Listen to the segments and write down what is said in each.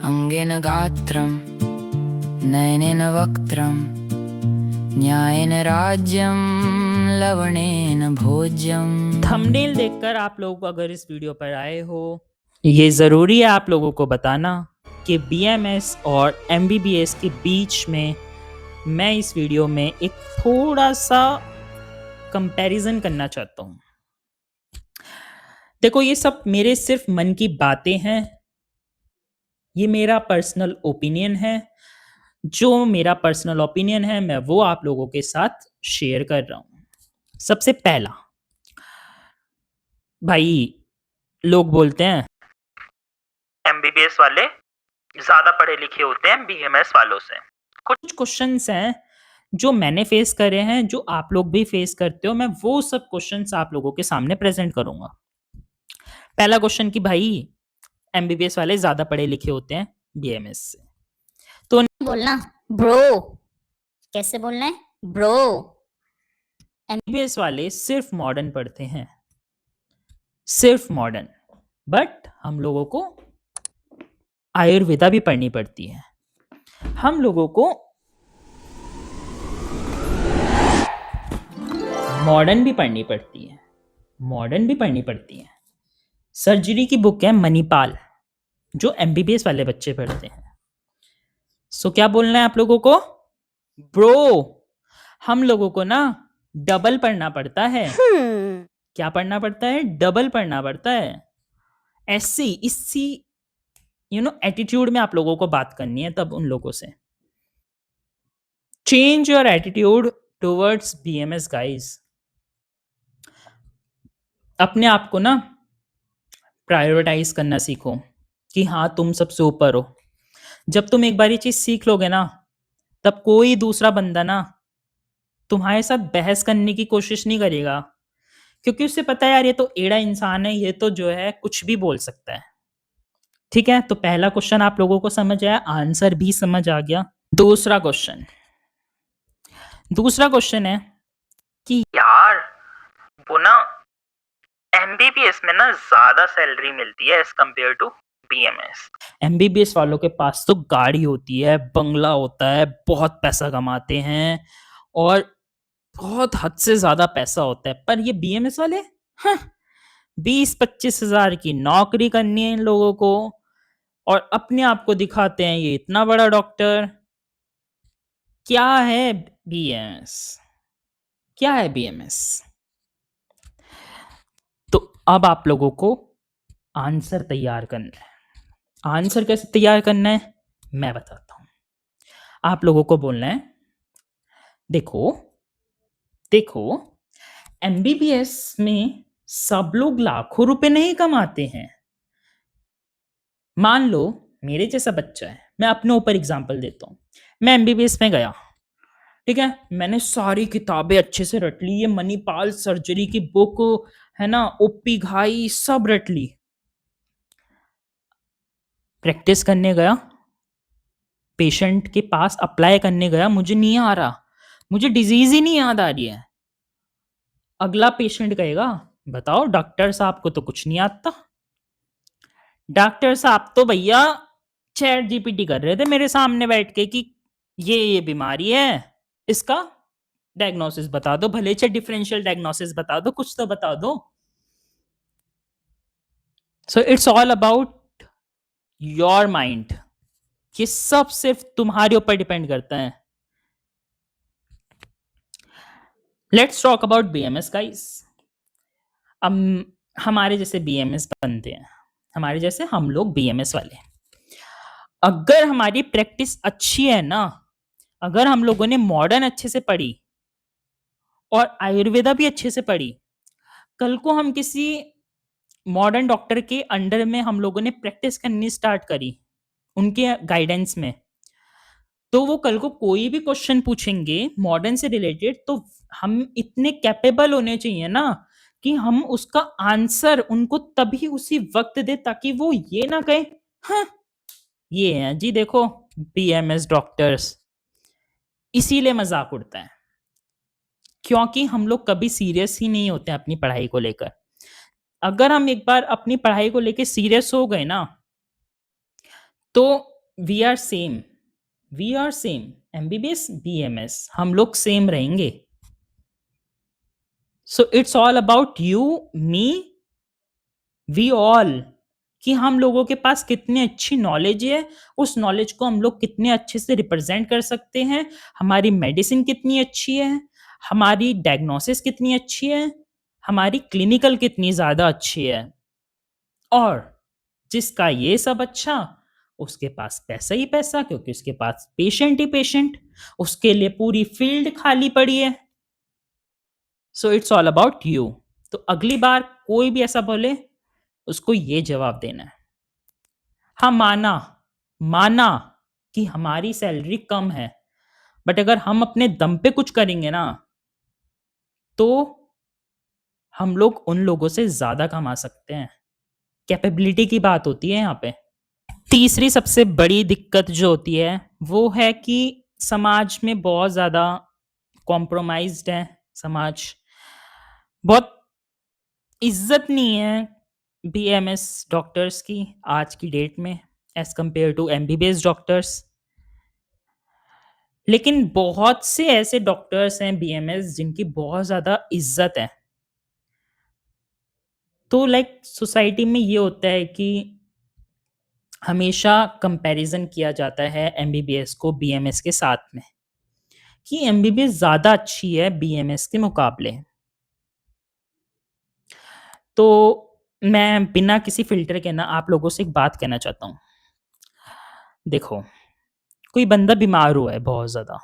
अंगेन गात्रं नयनेन वक्त्रं न्यायेन राज्यं लवणेन भोज्यं। थंबनेल देखकर आप लोग अगर इस वीडियो पर आए हो, ये ज़रूरी है आप लोगों को बताना कि बीएमएस और एमबीबीएस के बीच में मैं इस वीडियो में एक थोड़ा सा कंपैरिजन करना चाहता हूँ। देखो, ये सब मेरे सिर्फ मन की बातें हैं, ये मेरा पर्सनल ओपिनियन है। जो मेरा पर्सनल ओपिनियन है मैं वो आप लोगों के साथ शेयर कर रहा हूँ। सबसे पहला, भाई लोग बोलते हैं एमबीबीएस वाले ज्यादा पढ़े लिखे होते हैं बीएमएस वालों से। कुछ क्वेश्चंस हैं जो मैंने फेस करे हैं, जो आप लोग भी फेस करते हो। मैं वो सब क्वेश्चंस आप लोगों के सामने प्रेजेंट करूंगा। पहला क्वेश्चन कि भाई एमबीबीएस वाले ज्यादा पढ़े लिखे होते हैं बीएमएस से। तो बोलना ब्रो, कैसे बोलना है ब्रो? एमबीबीएस वाले सिर्फ मॉडर्न पढ़ते हैं, सिर्फ मॉडर्न। बट हम लोगों को आयुर्वेदा भी पढ़नी पड़ती है, हम लोगों को मॉडर्न भी पढ़नी पड़ती है, मॉडर्न भी पढ़नी पड़ती है। सर्जरी की बुक है मणिपाल, जो एमबीबीएस वाले बच्चे पढ़ते हैं। सो क्या बोलना है आप लोगों को? ब्रो, हम लोगों को ना डबल पढ़ना पड़ता है। क्या पढ़ना पड़ता है? डबल पढ़ना पड़ता है। ऐसी इसी एटीट्यूड में आप लोगों को बात करनी है तब उन लोगों से। Change your attitude towards BMS guys. अपने आप को ना प्रायोरिटाइज करना सीखो कि हाँ तुम सबसे ऊपर हो। जब तुम एक बार ये चीज सीख लोगे ना, तब कोई दूसरा बंदा ना तुम्हारे साथ बहस करने की कोशिश नहीं करेगा, क्योंकि उससे पता है यार ये तो एड़ा इंसान है, ये तो जो है कुछ भी बोल सकता है। ठीक है, तो पहला क्वेश्चन आप लोगों को समझ आया, आंसर भी समझ आ गया। दूसरा क्वेश्चन है कि यार वो ना एमबीबीएस में ना ज्यादा सैलरी मिलती है as compared to BMS. MBBS वालों के पास तो गाड़ी होती है, बंगला होता है, बहुत पैसा कमाते हैं और बहुत हद से ज्यादा पैसा होता है। पर ये बीएमएस वाले 20-25 हजार की नौकरी करनी है इन लोगों को, और अपने आप को दिखाते हैं ये इतना बड़ा डॉक्टर। क्या है बीएमएस? क्या है बीएमएस? तो अब आप लोगों को आंसर तैयार करना है। आंसर कैसे तैयार करना है मैं बताता हूं। आप लोगों को बोलना है, देखो एमबीबीएस में सब लोग लाखों रुपए नहीं कमाते हैं। मान लो मेरे जैसा बच्चा है, मैं अपने ऊपर एग्जांपल देता हूं। मैं एमबीबीएस में गया, ठीक है, मैंने सारी किताबें अच्छे से रट ली, ये मणिपाल सर्जरी की बुक है ना, ओपी घाई सब रट ली। प्रैक्टिस करने गया, पेशेंट के पास अप्लाई करने गया, मुझे नहीं आ रहा, मुझे डिजीज ही नहीं याद आ रही है। अगला पेशेंट कहेगा बताओ डॉक्टर साहब को तो कुछ नहीं आता। डॉक्टर साहब तो भैया चैट जीपीटी कर रहे थे मेरे सामने बैठ के कि ये बीमारी है, इसका डायग्नोसिस बता दो, भले से डिफरेंशियल डायग्नोसिस बता दो, कुछ तो बता दो। सो it's all about your mind. ये सब सिर्फ तुम्हारे ऊपर डिपेंड करता है। Let's talk about BMS guys. हमारे जैसे बीएमएस बनते हैं, हमारे जैसे हम लोग बीएमएस वाले, अगर हमारी प्रैक्टिस अच्छी है ना, अगर हम लोगों ने मॉडर्न अच्छे से पढ़ी और आयुर्वेदा भी अच्छे से पढ़ी, कल को हम किसी मॉडर्न डॉक्टर के अंडर में हम लोगों ने प्रैक्टिस करनी स्टार्ट करी उनके गाइडेंस में, तो वो कल को कोई भी क्वेश्चन पूछेंगे मॉडर्न से रिलेटेड, तो हम इतने कैपेबल होने चाहिए ना कि हम उसका आंसर उनको तभी उसी वक्त दे, ताकि वो ये ना कहे हाँ ये है जी देखो बीएमएस डॉक्टर्स। इसीलिए मजाक उड़ता है, क्योंकि हम लोग कभी सीरियस ही नहीं होते अपनी पढ़ाई को लेकर। अगर हम एक बार अपनी पढ़ाई को लेकर सीरियस हो गए ना, तो we are same, we are same, MBBS BMS हम लोग सेम रहेंगे. So it's all about you, me, we all, कि हम लोगों के पास कितनी अच्छी नॉलेज है, उस नॉलेज को हम लोग कितने अच्छे से रिप्रेजेंट कर सकते हैं, हमारी मेडिसिन कितनी अच्छी है, हमारी डायग्नोसिस कितनी अच्छी है, हमारी क्लिनिकल कितनी ज़्यादा अच्छी है. और जिसका ये सब अच्छा, उसके पास पैसा ही पैसा, क्योंकि उसके पास पेशेंट ही पेशेंट, उसके लिए पूरी फील्ड खाली पड़ी है. सो इट्स ऑल अबाउट यू. तो अगली बार कोई भी ऐसा बोले, उसको ये जवाब देना है, हाँ माना, माना कि हमारी सैलरी कम है, बट अगर हम अपने दम पे कुछ करेंगे ना, तो हम लोग उन लोगों से ज्यादा कमा सकते हैं. कैपेबिलिटी की बात होती है यहाँ पे. तीसरी सबसे बड़ी दिक्कत जो होती है, वो है कि समाज में बहुत ज्यादा कॉम्प्रोमाइज्ड है. समाज बहुत इज्जत नहीं है बीएमएस डॉक्टर्स की आज की डेट में, as compared to MBBS doctors. लेकिन बहुत से ऐसे डॉक्टर्स हैं बीएमएस जिनकी बहुत ज़्यादा इज्जत है. तो लाइक सोसाइटी में ये होता है कि हमेशा कंपैरिजन किया जाता है एमबीबीएस को बीएमएस के साथ में, कि एमबीबीएस ज़्यादा अच्छी है बीएमएस के मुकाबले. तो मैं बिना किसी फिल्टर के ना आप लोगों से एक बात कहना चाहता हूँ. देखो, कोई बंदा बीमार हुआ है बहुत ज़्यादा,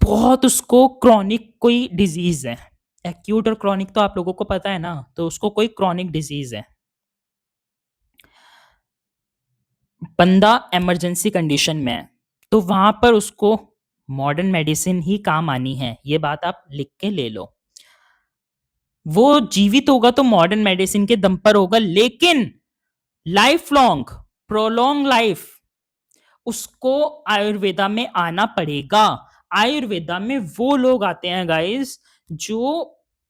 बहुत उसको क्रॉनिक कोई डिजीज है. एक्यूट और क्रॉनिक तो आप लोगों को पता है ना, तो उसको कोई क्रॉनिक डिजीज है. बंदा इमरजेंसी कंडीशन में है, तो वहां पर उसको मॉडर्न मेडिसिन ही काम आनी है. ये बात आप लिख के ले लो. वो जीवित होगा तो मॉडर्न मेडिसिन के दम पर होगा, लेकिन लाइफ लॉन्ग, प्रोलॉन्ग लाइफ उसको आयुर्वेदा में आना पड़ेगा. आयुर्वेदा में वो लोग आते हैं गाइस, जो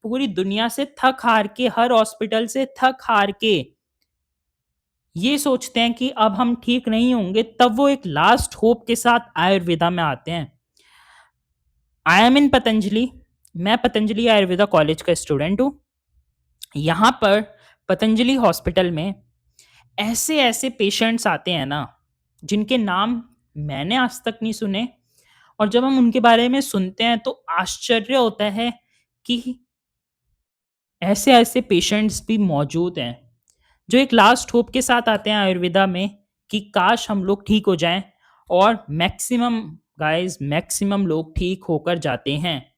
पूरी दुनिया से थक हार के, हर हॉस्पिटल से थक हार के ये सोचते हैं कि अब हम ठीक नहीं होंगे, तब वो एक लास्ट होप के साथ आयुर्वेदा में आते हैं. आई एम इन पतंजलि, मैं पतंजलि आयुर्वेदा कॉलेज का स्टूडेंट हूँ. यहाँ पर पतंजलि हॉस्पिटल में ऐसे ऐसे पेशेंट्स आते हैं ना, जिनके नाम मैंने आज तक नहीं सुने, और जब हम उनके बारे में सुनते हैं तो आश्चर्य होता है कि ऐसे ऐसे पेशेंट्स भी मौजूद हैं जो एक लास्ट होप के साथ आते हैं आयुर्वेदा में, कि काश हम लोग ठीक हो जाएं. और मैक्सिमम गाइस, मैक्सिमम लोग ठीक होकर जाते हैं.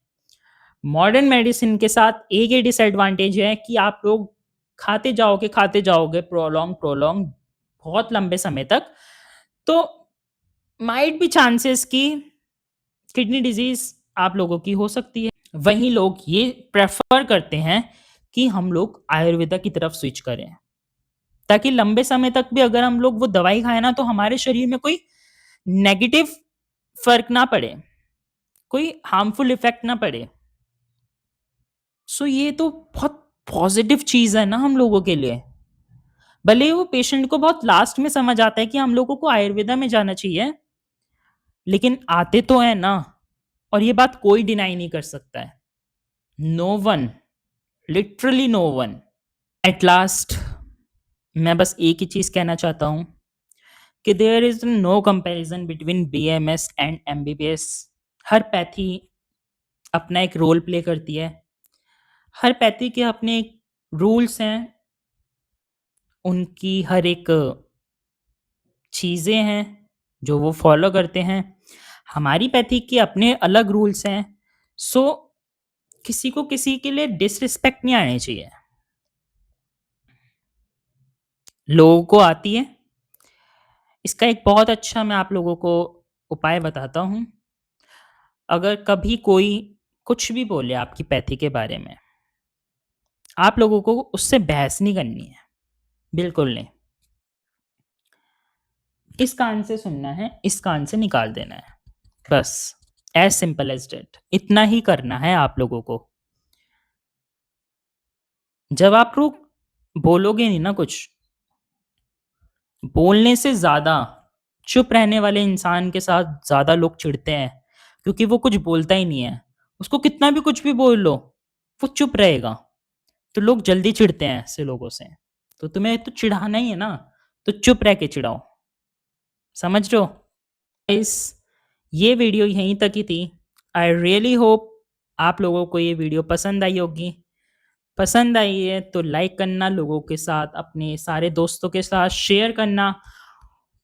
मॉडर्न मेडिसिन के साथ एक ही डिसएडवांटेज है कि आप लोग खाते जाओगे प्रोलॉन्ग प्रोलॉन्ग बहुत लंबे समय तक, तो माइट भी चांसेस कि किडनी डिजीज आप लोगों की हो सकती है. वहीं लोग ये प्रेफर करते हैं कि हम लोग आयुर्वेदा की तरफ स्विच करें, ताकि लंबे समय तक भी अगर हम लोग वो दवाई खाएं ना, तो हमारे शरीर में कोई नेगेटिव फर्क ना पड़े, कोई हार्मफुल इफेक्ट ना पड़े. सो ये तो बहुत पॉजिटिव चीज है ना हम लोगों के लिए. भले ही वो पेशेंट को बहुत लास्ट में समझ आता है कि हम लोगों को आयुर्वेदा में जाना चाहिए, लेकिन आते तो है ना. और ये बात कोई डिनाई नहीं कर सकता है. No one, literally no one. At last मैं बस एक ही चीज कहना चाहता हूं कि there is no comparison between BMS and MBBS. हर पैथी अपना एक रोल प्ले करती है, हर पैथी के अपने रूल्स हैं, उनकी हर एक चीज़ें हैं जो वो फॉलो करते हैं. हमारी पैथी के अपने अलग रूल्स हैं. सो किसी को किसी के लिए डिसरिस्पेक्ट नहीं आनी चाहिए. लोगों को आती है. इसका एक बहुत अच्छा मैं आप लोगों को उपाय बताता हूँ. अगर कभी कोई कुछ भी बोले आपकी पैथी के बारे में, आप लोगों को उससे बहस नहीं करनी है, बिल्कुल नहीं. इस कान से सुनना है, इस कान से निकाल देना है, बस. As simple as that. इतना ही करना है आप लोगों को. जब आप लोग बोलोगे नहीं ना कुछ, बोलने से ज़्यादा चुप रहने वाले इंसान के साथ ज़्यादा लोग चिढ़ते हैं, क्योंकि वो कुछ बोलता ही नहीं है। उसको कितना भी कुछ भी बोल लो, वो चुप रहेगा। तो लोग जल्दी चिढ़ते हैं ऐसे लोगों से। तो तुम्हें तो चिढ़ाना ही है ना, तो चुप रह के चिढ़ाओ। समझ रहे हो? गाइस, ये वीडियो यहीं तक ही थी। आई रियली होप आप लोगों को ये वीडियो पसंद आई होगी। पसंद आई है तो लाइक करना, लोगों के साथ, अपने सारे दोस्तों के साथ शेयर करना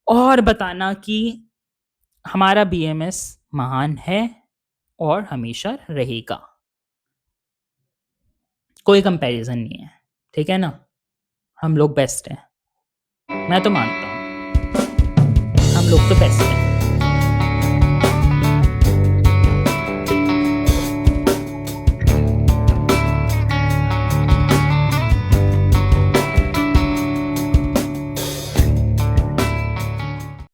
और बताना कि हमारा बीएमएस महान है और हमेशा रहेगा। कोई कंपैरिजन नहीं है, ठीक है ना? हम लोग बेस्ट हैं। मैं तो मानता हूँ हम लोग तो बेस्ट हैं।